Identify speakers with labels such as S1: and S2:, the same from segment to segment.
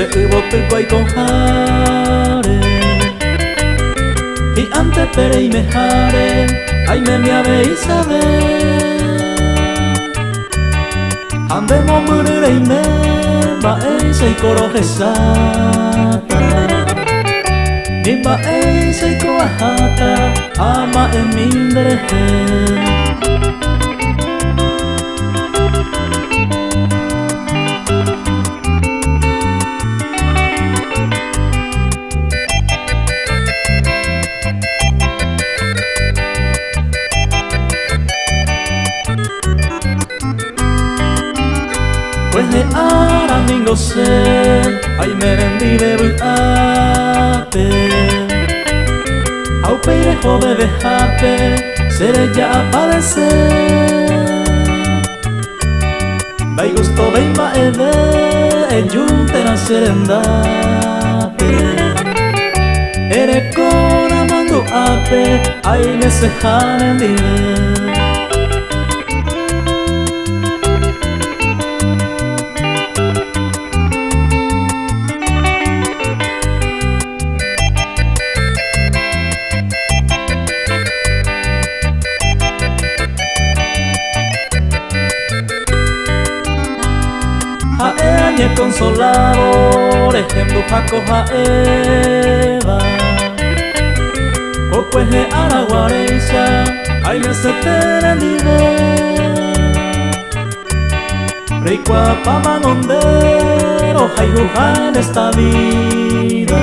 S1: bote guay con jare y ante pere y me jare ay me ave y sabe andemos murire y me va ese y coro gesata y va ese y coajata ama en mindre. Pues de ahora mingo sé, ay merendi de buate, au peire jove dejate, seré ya aparecer. Vai gusto ven va ede, e giunte na serendate, ere con amando ape, ay me se janendi. Jae consolador, ejemplo jaco jaeva o pues de araguareisa, ay me se tere nive rico pa manondero, ay en esta vida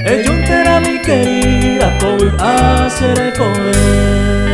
S1: ella entera mi querida, todo hacer comer.